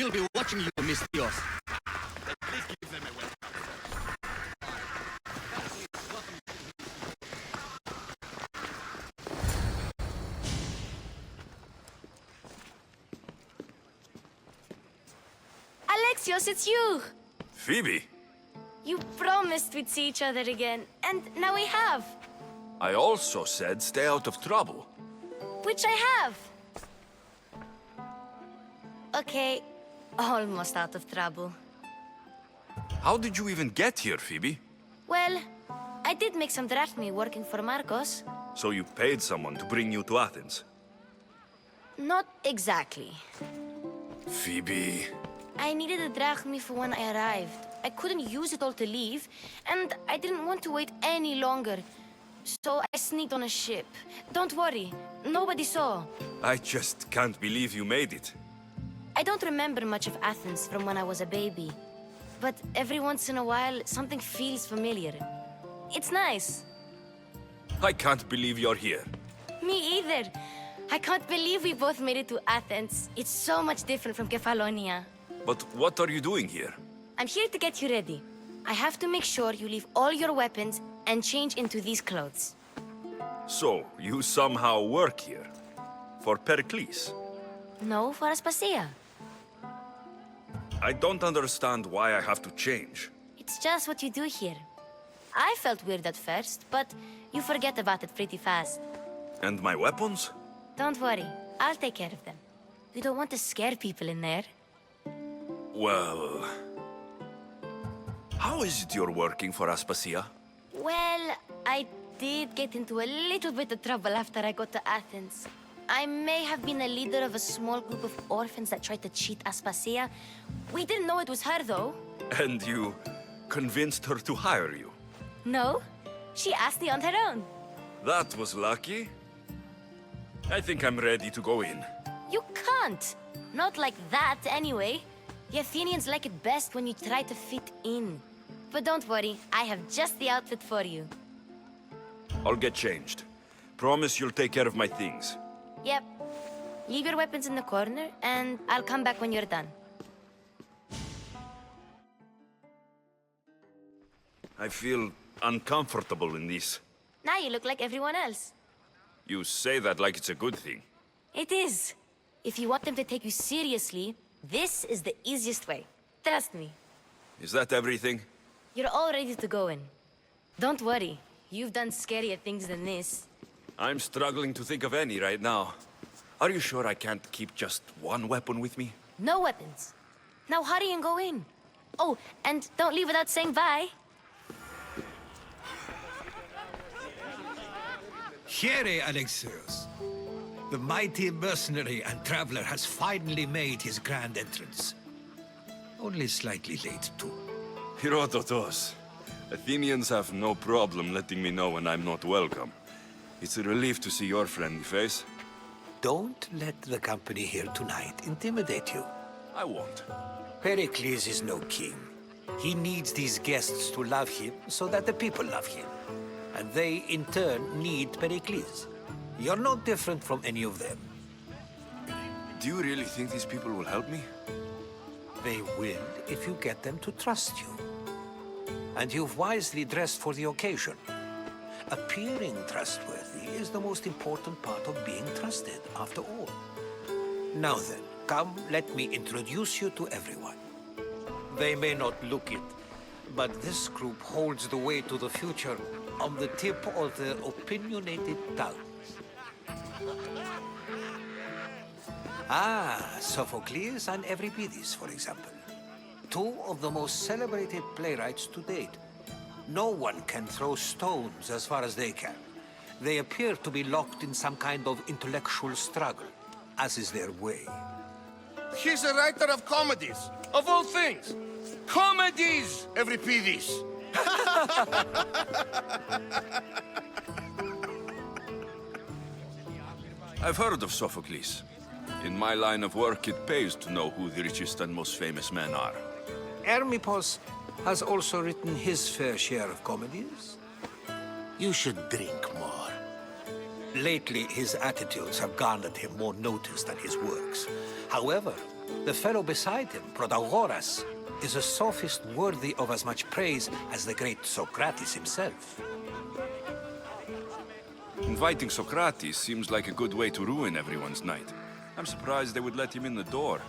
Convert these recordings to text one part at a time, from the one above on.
We'll be watching you, Alexios. Please give them a welcome. Alexios, it's you! Phoebe, You promised we'd see each other again, and now we have. I also said stay out of trouble. Which I have. Okay, almost out of trouble. How did you even get here, Phoebe? Well, I did make some drachmi working for Marcos. So you paid someone to bring you to Athens? Not exactly. Phoebe... I needed a drachmi for when I arrived. I couldn't use it all to leave, and I didn't want to wait any longer. So I sneaked on a ship. Don't worry, nobody saw. I just can't believe you made it. I don't remember much of Athens from when I was a baby. But every once in a while, something feels familiar. It's nice. I can't believe you're here. Me either. I can't believe we both made it to Athens. It's so much different from Kefalonia. But what are you doing here? I'm here to get you ready. I have to make sure you leave all your weapons and change into these clothes. So, you somehow work here? For Perikles? No, for Aspasia. I don't understand why I have to change. It's just what you do here. I felt weird at first, but you forget about it pretty fast. And my weapons? Don't worry, I'll take care of them. You don't want to scare people in there. Well... How is it you're working for Aspasia? Well, I did get into a little bit of trouble after I got to Athens. I may have been a leader of a small group of orphans that tried to cheat Aspasia. We didn't know it was her, though. And you convinced her to hire you? No, she asked me on her own. That was lucky. I think I'm ready to go in. You can't. Not like that, anyway. The Athenians like it best when you try to fit in. But don't worry, I have just the outfit for you. I'll get changed. Promise you'll take care of my things. Yep. Leave your weapons in the corner, and I'll come back when you're done. I feel uncomfortable in this. Now you look like everyone else. You say that like it's a good thing. It is. If you want them to take you seriously, this is the easiest way. Trust me. Is that everything? You're all ready to go in. Don't worry. You've done scarier things than this. I'm struggling to think of any right now. Are you sure I can't keep just one weapon with me? No weapons. Now hurry and go in. Oh, and don't leave without saying bye. Here, Alexios. The mighty mercenary and traveler has finally made his grand entrance. Only slightly late, too. Herodotos. Athenians have no problem letting me know when I'm not welcome. It's a relief to see your friendly face. Don't let the company here tonight intimidate you. I won't. Pericles is no king. He needs these guests to love him so that the people love him. And they, in turn, need Pericles. You're no different from any of them. Do you really think these people will help me? They will if you get them to trust you. And you've wisely dressed for the occasion. Appearing trustworthy is the most important part of being trusted, after all. Now then, come, let me introduce you to everyone. They may not look it, but this group holds the way to the future on the tip of their opinionated tongues. Ah, Sophocles and Euripides, for example. Two of the most celebrated playwrights to date. No one can throw stones as far as they can. They appear to be locked in some kind of intellectual struggle, as is their way. He's a writer of comedies, of all things. Comedies, Euripides. I've heard of Sophocles. In my line of work, it pays to know who the richest and most famous men are. Hermippos has also written his fair share of comedies. You should drink more. Lately, his attitudes have garnered him more notice than his works. However, The fellow beside him, Protagoras, is a sophist worthy of as much praise as the great Socrates himself. Inviting Socrates seems like a good way to ruin everyone's night. I'm surprised they would let him in the door.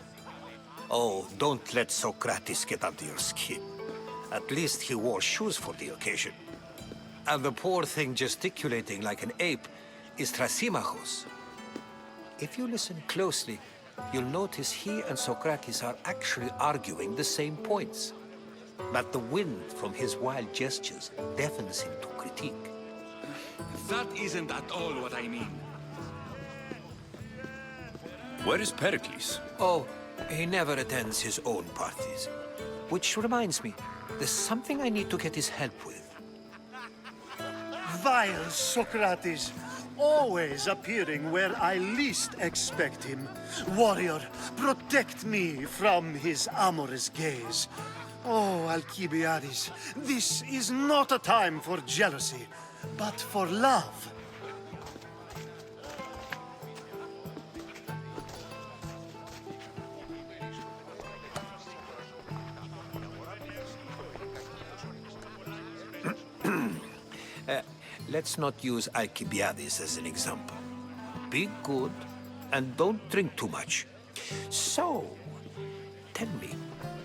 Oh, don't let Socrates get under your skin. At least he wore shoes for the occasion. And the poor thing gesticulating like an ape is Thrasymachos. If you listen closely, you'll notice he and Socrates are actually arguing the same points. But the wind from his wild gestures deafens him to critique. That isn't at all what I mean. Where is Perikles? Oh, he never attends his own parties. Which reminds me, there's something I need to get his help with. Vile Socrates, always appearing where I least expect him. Warrior, protect me from his amorous gaze. Oh, Alcibiades, this is not a time for jealousy, but for love. Let's not use Alcibiades as an example. Be good, and don't drink too much. So, tell me,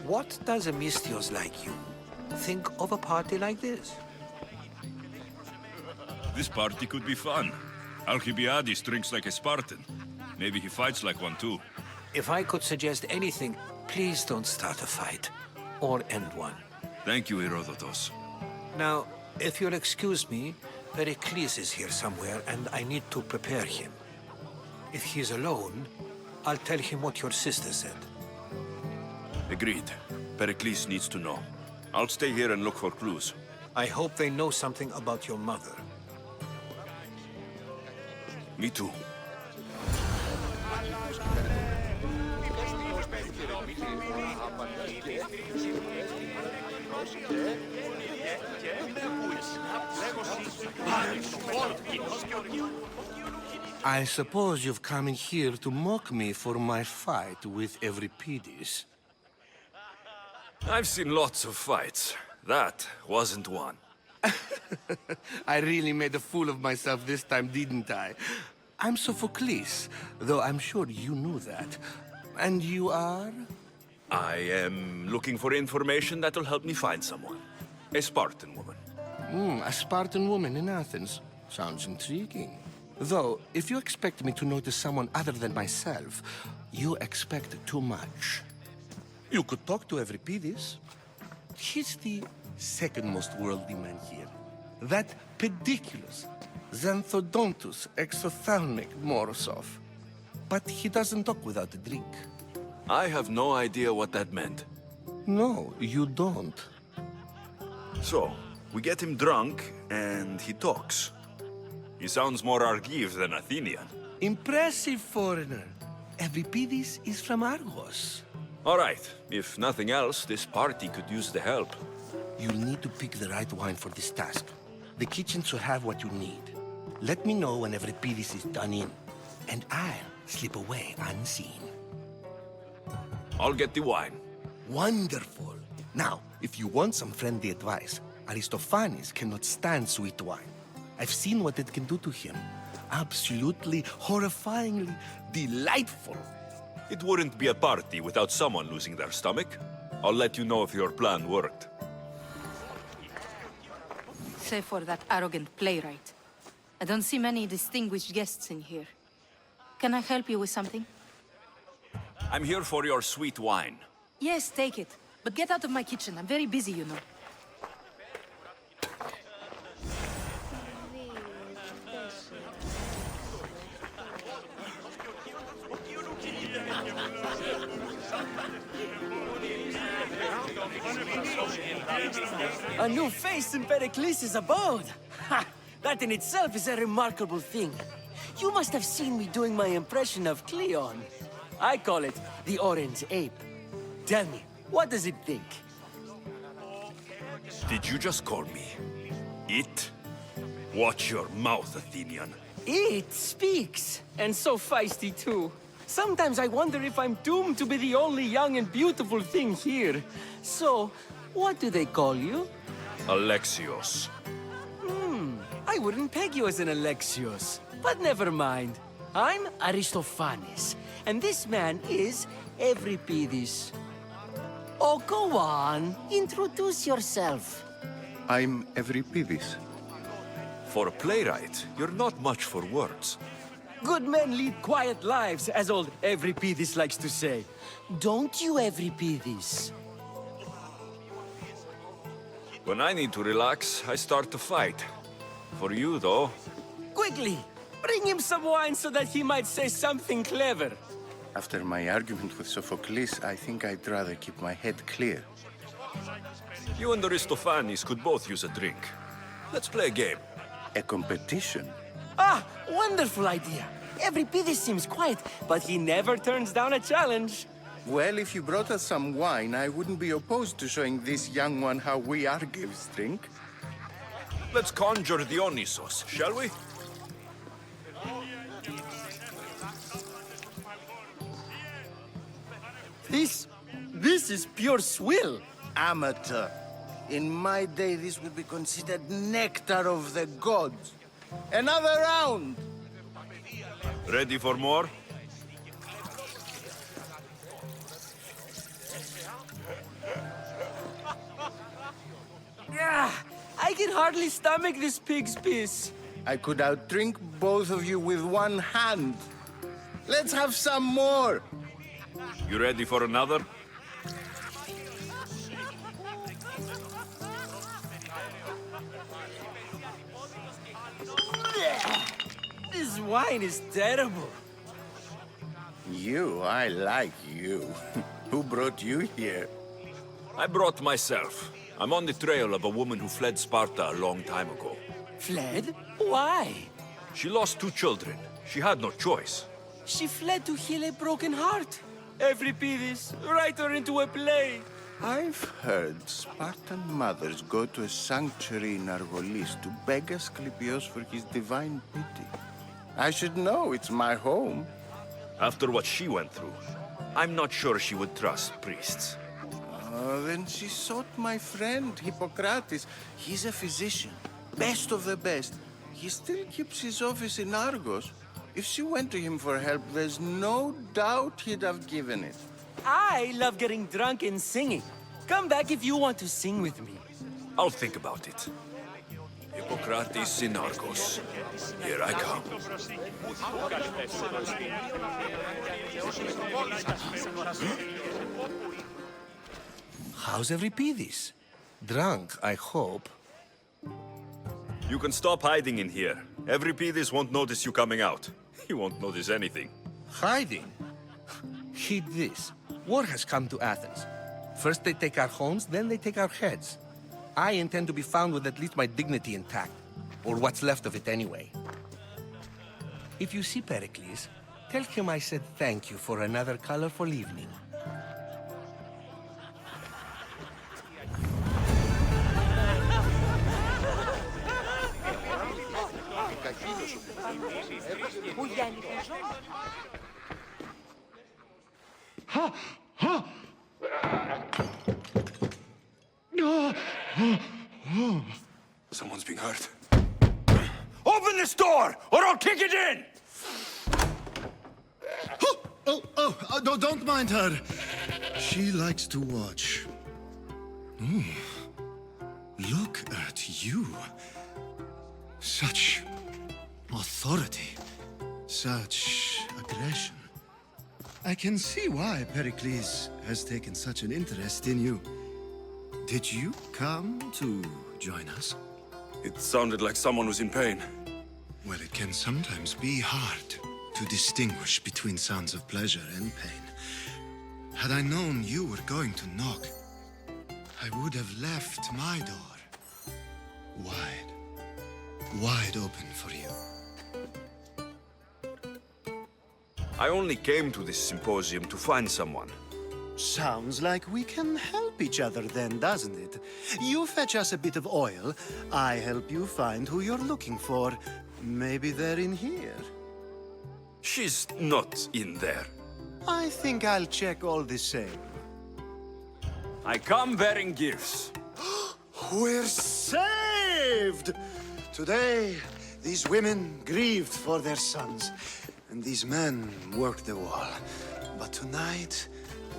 what does a Mystios like you think of a party like this? This party could be fun. Alcibiades drinks like a Spartan. Maybe he fights like one too. If I could suggest anything, please don't start a fight. Or end one. Thank you, Herodotus. Now, if you'll excuse me, Perikles is here somewhere, and I need to prepare him. If he's alone, I'll tell him what your sister said. Agreed. Perikles needs to know. I'll stay here and look for clues. I hope they know something about your mother. Me too. I suppose you've come in here to mock me for my fight with Euripides. I've seen lots of fights. That wasn't one. I really made a fool of myself this time, didn't I? I'm Sophocles, though I'm sure you knew that. And you are? I am looking for information that'll help me find someone. A Spartan woman. A Spartan woman in Athens. Sounds intriguing. Though, if you expect me to notice someone other than myself, you expect too much. You could talk to Euripides. He's the second most worldly man here. That pediculous, xanthodontus exophthalmic Morosov. But he doesn't talk without a drink. I have no idea what that meant. No, you don't. So, we get him drunk, and he talks. He sounds more Argive than Athenian. Impressive, foreigner. Euripides is from Argos. All right, if nothing else, this party could use the help. You'll need to pick the right wine for this task. The kitchen should have what you need. Let me know when Euripides is done in, and I'll slip away unseen. I'll get the wine. Wonderful. Now, if you want some friendly advice, Aristophanes cannot stand sweet wine. I've seen what it can do to him. Absolutely, horrifyingly delightful. It wouldn't be a party without someone losing their stomach. I'll let you know if your plan worked. Save for that arrogant playwright. I don't see many distinguished guests in here. Can I help you with something? I'm here for your sweet wine. Yes, take it. But get out of my kitchen. I'm very busy, you know. A new face in Perikles' abode! Ha! That in itself is a remarkable thing. You must have seen me doing my impression of Cleon. I call it the Orange Ape. Tell me, what does it think? Did you just call me it? Watch your mouth, Athenian. It speaks, and so feisty too. Sometimes I wonder if I'm doomed to be the only young and beautiful thing here. So, what do they call you? Alexios. I wouldn't peg you as an Alexios. But never mind. I'm Aristophanes, and this man is Euripides. Oh, go on. Introduce yourself. I'm Euripides. For a playwright, you're not much for words. Good men lead quiet lives, as old Euripides likes to say. Don't you, Euripides? When I need to relax, I start to fight. For you, though, Quickly, bring him some wine so that he might say something clever. After my argument with Sophocles, I think I'd rather keep my head clear. you and Aristophanes could both use a drink. Let's play a game. A competition? Ah, wonderful idea. Euripides seems quiet, but he never turns down a challenge. Well, if you brought us some wine, I wouldn't be opposed to showing this young one how we Argives drink. Let's conjure Dionysos, shall we? This is pure swill. Amateur. In my day, this would be considered nectar of the gods. Another round! Ready for more? Ah, I can hardly stomach this pig's piss. I could outdrink both of you with one hand. Let's have some more! You ready for another? This wine is terrible. You, I like you. Who brought you here? I brought myself. I'm on the trail of a woman who fled Sparta a long time ago. Fled? Why? She lost 2 children. She had no choice. She fled to heal a broken heart. Euripides, write her into a play. I've heard Spartan mothers go to a sanctuary in Argolis to beg Asclepios for his divine pity. I should know, it's my home. After what she went through, I'm not sure she would trust priests. Then she sought my friend, Hippocrates. He's a physician, best of the best. He still keeps his office in Argos. If she went to him for help, there's no doubt he'd have given it. I love getting drunk and singing. Come back if you want to sing with me. I'll think about it. Hippocrates in Argos. Here I come. How's Euripides? Drunk, I hope. You can stop hiding in here. Euripides won't notice you coming out. He won't notice anything. Hiding? Heed this. War has come to Athens. First they take our homes, then they take our heads. I intend to be found with at least my dignity intact. Or what's left of it anyway. If you see Perikles, tell him I said thank you for another colorful evening. Someone's being hurt. Open this door, or I'll kick it in! No, don't mind her. She likes to watch. Look at you. Such authority. Such aggression. I can see why Pericles has taken such an interest in you. Did you come to join us? It sounded like someone was in pain. Well, it can sometimes be hard to distinguish between sounds of pleasure and pain. Had I known you were going to knock, I would have left my door wide open for you. I only came to this symposium to find someone. Sounds like we can help each other then, doesn't it? You fetch us a bit of oil, I help you find who you're looking for. Maybe they're in here. She's not in there. I think I'll check all the same. I come bearing gifts. We're saved! Today, these women grieved for their sons, and these men worked the wall. But tonight,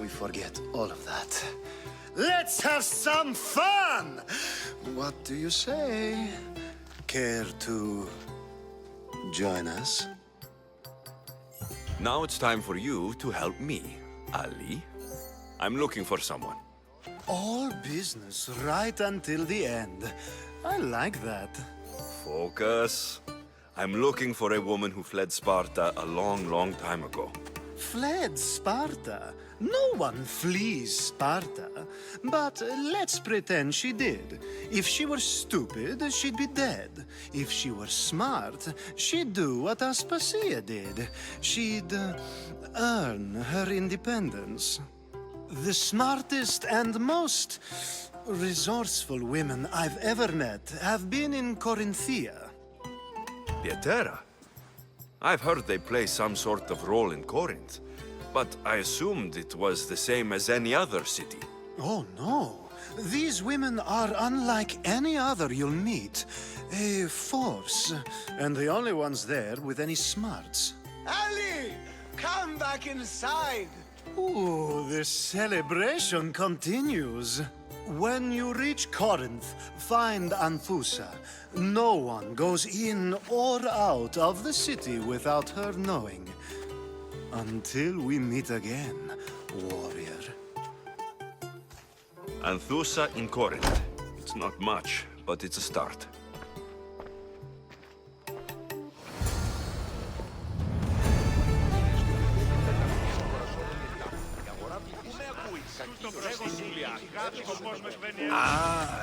we forget all of that. Let's have some fun! What do you say? Care to join us? Now it's time for you to help me, Ali. I'm looking for someone. All business right until the end. I like that. Focus. I'm looking for a woman who fled Sparta a long, long time ago. Fled Sparta? No one flees Sparta. But let's pretend she did. If she were stupid, she'd be dead. If she were smart, she'd do what Aspasia did. She'd earn her independence. The smartest and most resourceful women I've ever met have been in Corinthia. Pietera? I've heard they play some sort of role in Corinth, but I assumed it was the same as any other city. Oh, no. These women are unlike any other you'll meet. A force, and the only ones there with any smarts. Ali! Come back inside! Ooh, the celebration continues. When you reach Corinth, find Anthusa. No one goes in or out of the city without her knowing. Until we meet again, warrior. Anthusa in Corinth. It's not much, but it's a start.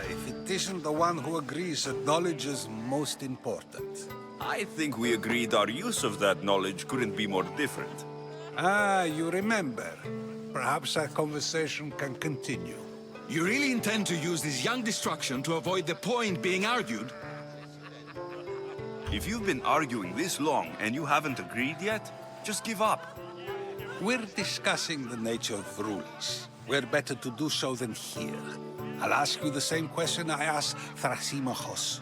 If it isn't the one who agrees that knowledge is most important. I think we agreed our use of that knowledge couldn't be more different. You remember. Perhaps our conversation can continue. You really intend to use this young destruction to avoid the point being argued? If you've been arguing this long and you haven't agreed yet, just give up. We're discussing the nature of rules. Where better to do so than here? I'll ask you the same question I asked Thrasymachos.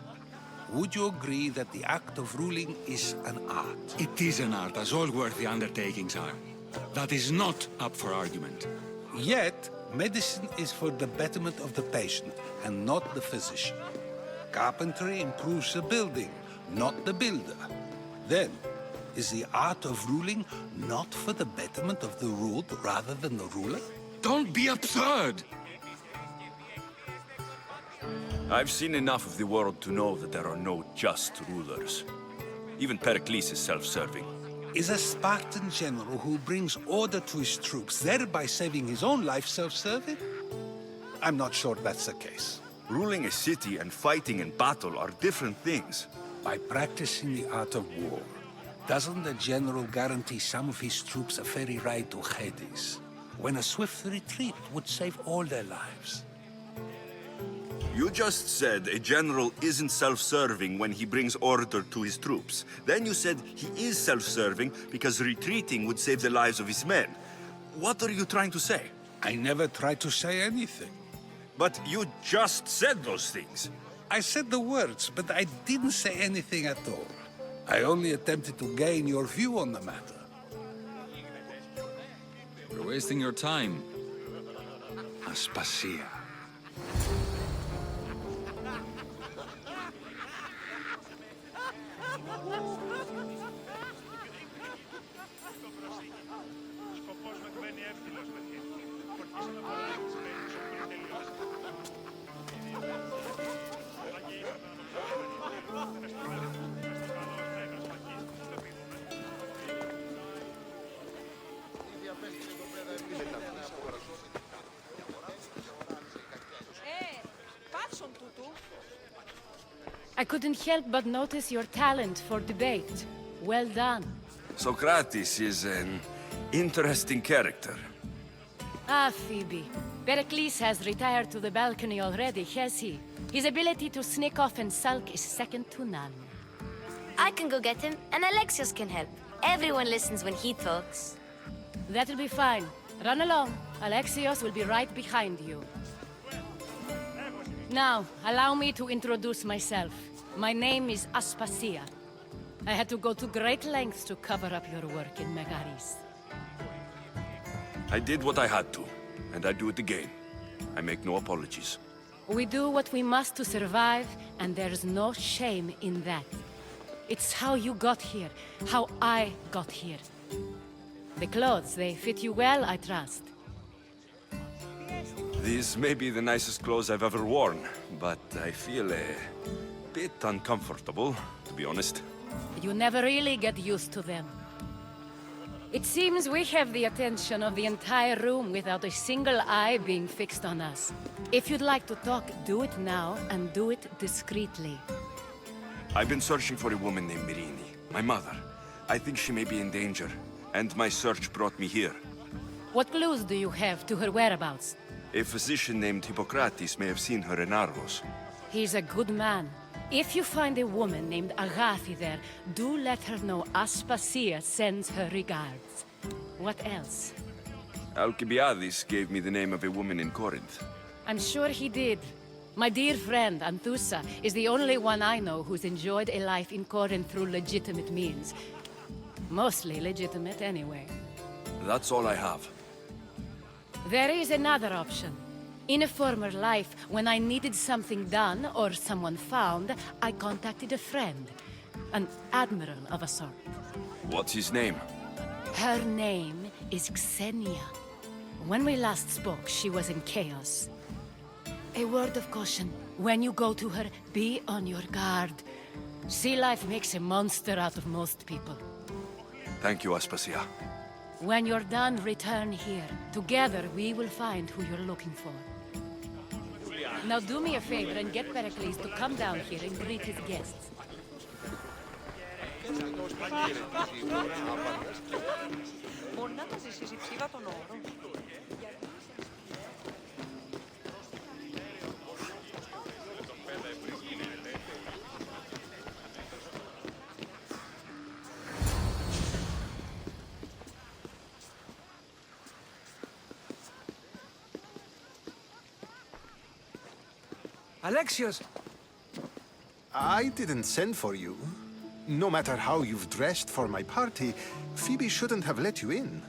Would you agree that the act of ruling is an art? It is an art, as all worthy undertakings are. That is not up for argument. Yet, medicine is for the betterment of the patient, and not the physician. Carpentry improves the building, not the builder. Then, is the art of ruling not for the betterment of the ruled rather than the ruler? Don't be absurd! I've seen enough of the world to know that there are no just rulers. Even Perikles is self-serving. Is a Spartan general who brings order to his troops, thereby saving his own life, self-serving? I'm not sure that's the case. Ruling a city and fighting in battle are different things. By practicing the art of war, doesn't the general guarantee some of his troops a ferry ride to Hades, when a swift retreat would save all their lives? You just said a general isn't self-serving when he brings order to his troops. Then you said he is self-serving because retreating would save the lives of his men. What are you trying to say? I never tried to say anything. But you just said those things. I said the words, but I didn't say anything at all. I only attempted to gain your view on the matter. You're wasting your time. Aspasia. I couldn't help but notice your talent for debate. Well done. Socrates is an interesting character. Ah, Phoebe. Pericles has retired to the balcony already, has he? His ability to sneak off and sulk is second to none. I can go get him, and Alexios can help. Everyone listens when he talks. That'll be fine. Run along. Alexios will be right behind you. Now, allow me to introduce myself. My name is Aspasia. I had to go to great lengths to cover up your work in Megaris. I did what I had to, and I do it again. I make no apologies. We do what we must to survive, and there's no shame in that. It's how you got here, how I got here. The clothes, they fit you well, I trust. These may be the nicest clothes I've ever worn, but I feel a bit uncomfortable, to be honest. You never really get used to them. It seems we have the attention of the entire room without a single eye being fixed on us. If you'd like to talk, do it now, and do it discreetly. I've been searching for a woman named Mirini, my mother. I think she may be in danger, and my search brought me here. What clues do you have to her whereabouts? A physician named Hippocrates may have seen her in Argos. He's a good man. If you find a woman named Agathi there, do let her know Aspasia sends her regards. What else? Alcibiades gave me the name of a woman in Corinth. I'm sure he did. My dear friend, Anthusa, is the only one I know who's enjoyed a life in Corinth through legitimate means. Mostly legitimate, anyway. That's all I have. There is another option. In a former life, when I needed something done or someone found, I contacted a friend. An admiral of a sort. What's his name? Her name is Xenia. When we last spoke, she was in chaos. A word of caution. When you go to her, be on your guard. Sea life makes a monster out of most people. Thank you, Aspasia. When you're done, return here. Together, we will find who you're looking for. Now do me a favor and get Perikles to come down here and greet his guests. Alexios! I didn't send for you. No matter how you've dressed for my party, Phoebe shouldn't have let you in.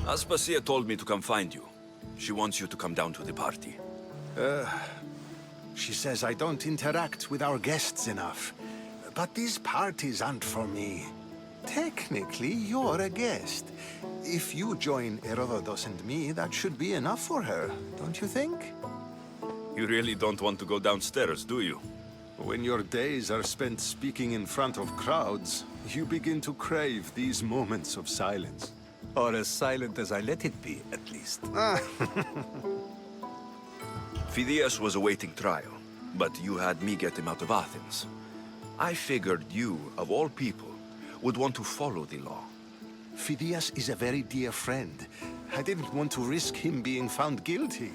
Aspasia told me to come find you. She wants you to come down to the party. She says I don't interact with our guests enough. But these parties aren't for me. Technically, you're a guest. If you join Herodotus and me, that should be enough for her, don't you think? You really don't want to go downstairs, do you? When your days are spent speaking in front of crowds, you begin to crave these moments of silence. Or as silent as I let it be, at least. Phidias was awaiting trial, but you had me get him out of Athens. I figured you, of all people, would want to follow the law. Phidias is a very dear friend. I didn't want to risk him being found guilty.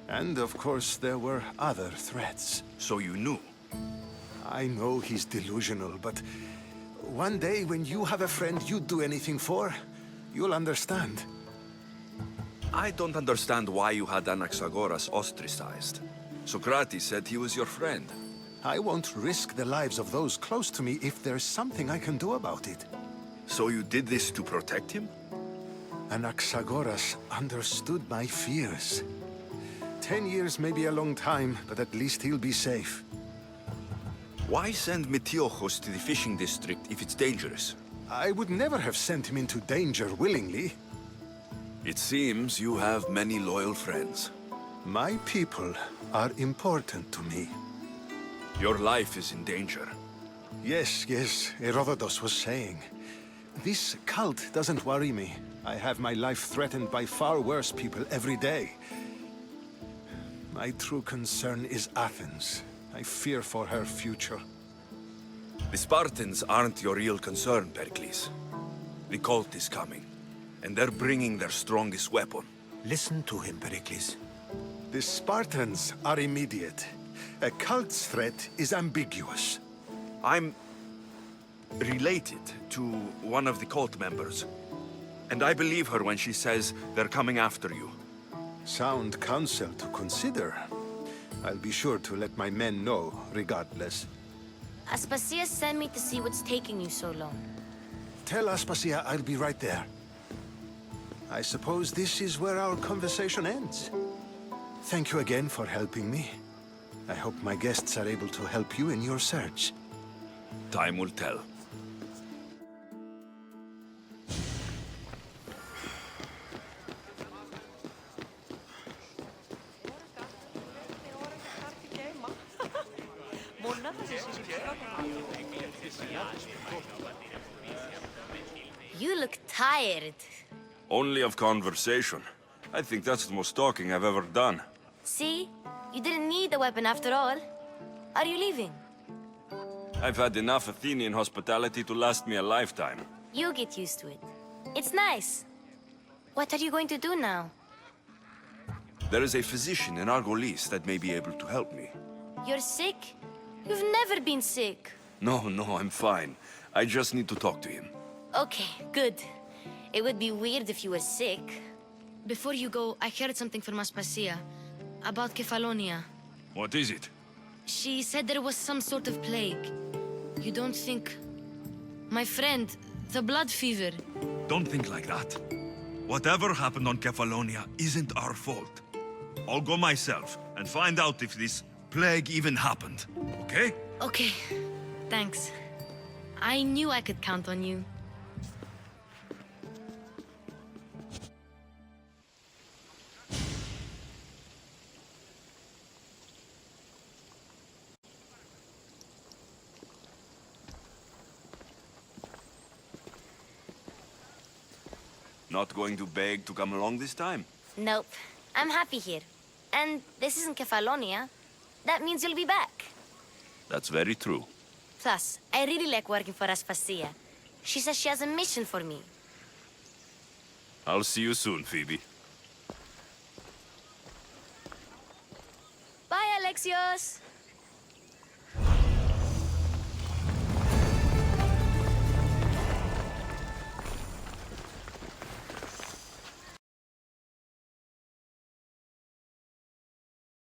And of course, there were other threats. So you knew? I know he's delusional, but one day when you have a friend you'd do anything for, you'll understand. I don't understand why you had Anaxagoras ostracized. Socrates said he was your friend. I won't risk the lives of those close to me if there's something I can do about it. So you did this to protect him? Anaxagoras understood my fears. 10 years may be a long time, but at least he'll be safe. Why send Metiochos to the fishing district if it's dangerous? I would never have sent him into danger willingly. It seems you have many loyal friends. My people are important to me. Your life is in danger. Yes, Herodotus was saying. This cult doesn't worry me. I have my life threatened by far worse people every day. My true concern is Athens. I fear for her future. The Spartans aren't your real concern, Perikles. The cult is coming, and they're bringing their strongest weapon. Listen to him, Perikles. The Spartans are immediate. A cult's threat is ambiguous. I'm related to one of the cult members. And I believe her when she says they're coming after you. Sound counsel to consider. I'll be sure to let my men know, regardless. Aspasia sent me to see what's taking you so long. Tell Aspasia I'll be right there. I suppose this is where our conversation ends. Thank you again for helping me. I hope my guests are able to help you in your search. Time will tell. You look tired. Only of conversation. I think that's the most talking I've ever done. See? You didn't need the weapon after all. Are you leaving? I've had enough Athenian hospitality to last me a lifetime. You get used to it. It's nice. What are you going to do now? There is a physician in Argolis that may be able to help me. You're sick? You've never been sick. No, I'm fine. I just need to talk to him. Okay, good. It would be weird if you were sick. Before you go, I heard something from Aspasia about Kefalonia. What is it? She said there was some sort of plague. You don't think... My friend, the blood fever. Don't think like that. Whatever happened on Kefalonia isn't our fault. I'll go myself and find out if this plague even happened, okay? Okay, thanks. I knew I could count on you. Not going to beg to come along this time? Nope. I'm happy here. And this isn't Kefalonia. That means you'll be back. That's very true. Plus, I really like working for Aspasia. She says she has a mission for me. I'll see you soon, Phoebe. Bye, Alexios!